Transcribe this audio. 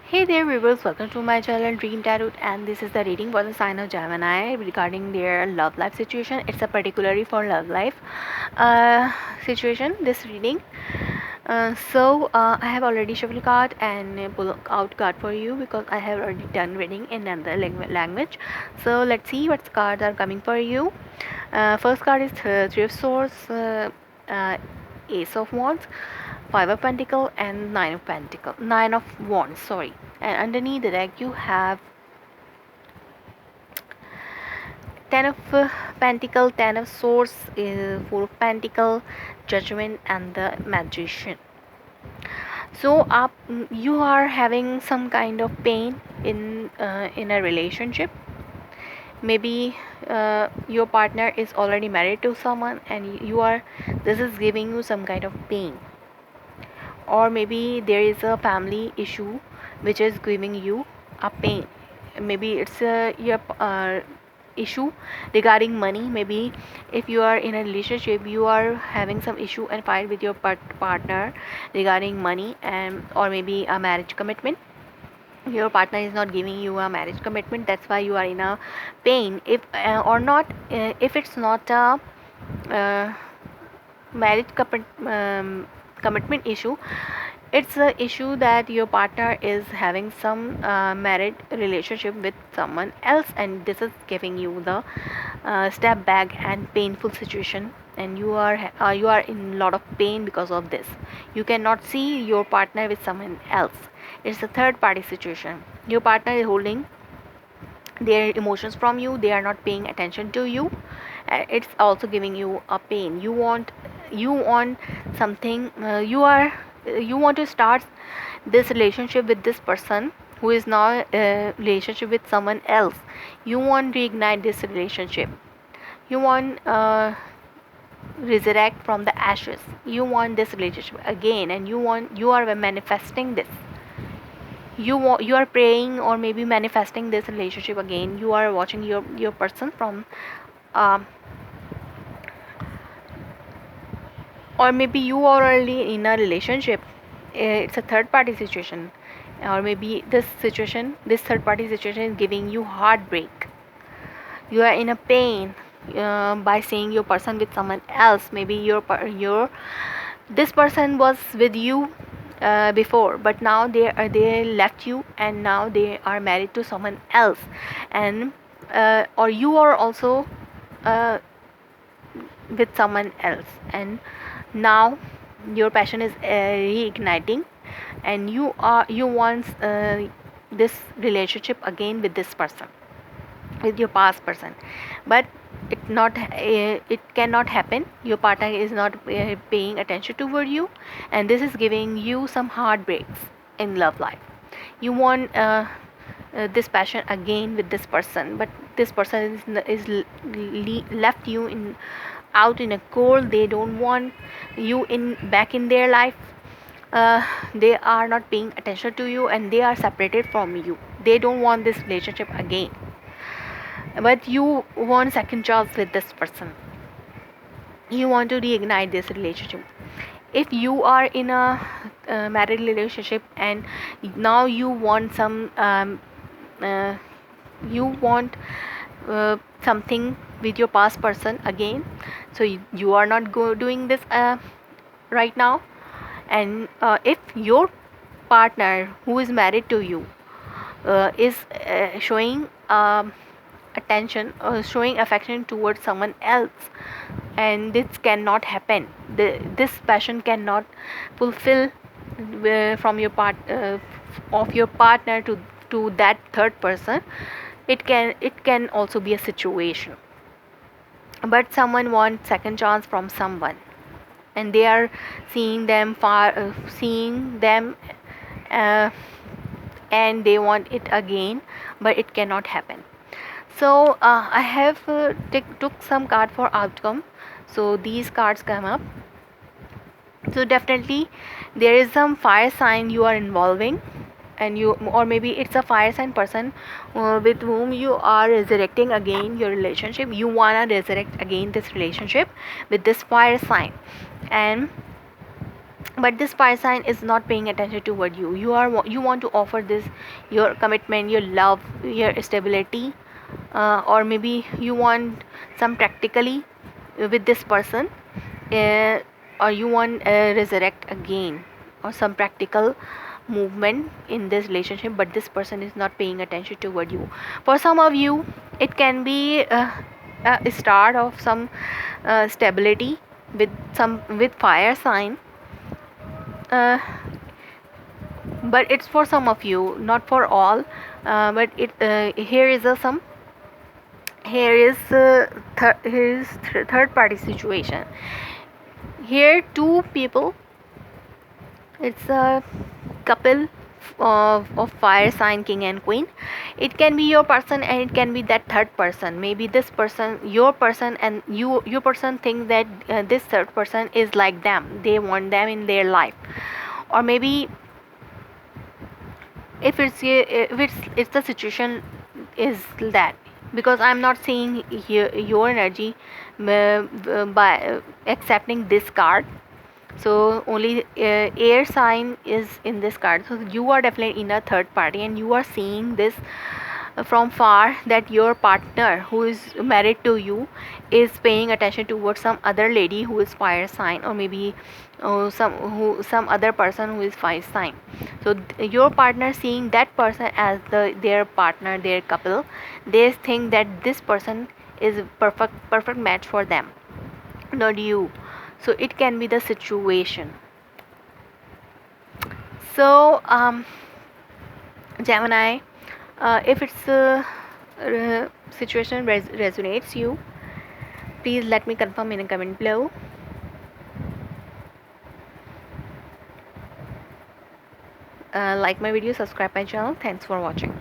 Hey there viewers, welcome to my channel Dream Tarot, and this is the reading for the sign of Gemini regarding their love life situation. It's a particularly for love life situation, this reading. I have already shuffled card and pull out card for you because I have already done reading in another language. So let's see what cards are coming for you. First card is Three of Swords, uh, Ace of Wands, Five of Pentacle, and Nine of Wands. Sorry. And underneath the deck you have Ten of Pentacle, Ten of Swords, Four of Pentacle, Judgment, and the Magician. So you are having some kind of pain in a relationship. Maybe your partner is already married to someone, and you are this is giving you some kind of pain, or maybe there is a family issue which is giving you a pain. Maybe it's your issue regarding money. Maybe if you are in a relationship, you are having some issue and fight with your partner regarding money, and or maybe a marriage commitment. Your partner is not giving you a marriage commitment, that's why you are in a pain. If or not if it's not a uh, marriage commitment issue, it's a issue that your partner is having some married relationship with someone else, and this is giving you the step back and painful situation, and you are in a lot of pain because of this. You cannot see your partner with someone else. It's a third party situation. Your partner is holding their emotions from you, they are not paying attention to you. It's also giving you a pain. You want something. You want to start this relationship with this person who is now a relationship with someone else. You want to reignite this relationship. You want resurrect from the ashes. You want this relationship again, and you are manifesting this. You are praying or maybe manifesting this relationship again. You are watching your person from um, or maybe you are already in a relationship. It's a third party situation, or maybe this third party situation is giving you heartbreak. You are in a pain by seeing your person with someone else. Maybe your this person was with you before, but now they left you, and now they are married to someone else. And or you are also uh, with someone else, and now your passion is reigniting, and you want this relationship again with this person, with your past person. But it cannot happen. Your partner is not paying attention toward you, and this is giving you some heartbreaks in love life. You want this passion again with this person, but this person left you in out in a cold. They don't want you in back in their life. They are not paying attention to you, and they are separated from you. They don't want this relationship again, but you want second chance with this person. You want to reignite this relationship. If you are in a married relationship, and now you want some uh, you want something with your past person again, so you are not doing this right now. And if your partner who is married to you is showing attention or showing affection towards someone else, and this cannot happen. This passion cannot fulfill from your part of your partner to that third person. It can also be a situation, but someone wants second chance from someone, and they are seeing them uh, and they want it again, but it cannot happen. So I have took some card for outcome. So these cards come up. So definitely there is some fire sign you are involving, and you, or maybe it's a fire sign person with whom you are resurrecting again your relationship. You wanna resurrect again this relationship with this fire sign. And but this fire sign is not paying attention toward you. You want to offer this, your commitment, your love, your stability, or maybe you want some practically with this person, uh, or you want resurrect again, or some practical movement in this relationship, but this person is not paying attention toward you. For some of you, it can be a start of some stability with fire sign, uh, but it's for some of you, not for all. But it here is a some here is third party situation. Here two people, it's a couple of fire sign, king and queen. It can be your person and it can be that third person. Maybe this person, your person, and your person thinks that this third person is like them, they want them in their life. Or maybe if it's the situation is that, because I'm not seeing here your energy by accepting this card. So only air sign is in this card, so you are definitely in a third party, and you are seeing this from far, that your partner who is married to you is paying attention towards some other lady who is fire sign, or maybe some other person who is fire sign. So your partner seeing that person as their partner, their couple, they think that this person is perfect match for them, not you. So it can be the situation. So Gemini, if it's situation resonates you, please let me confirm in a comment below. Like my video, subscribe my channel. Thanks for watching.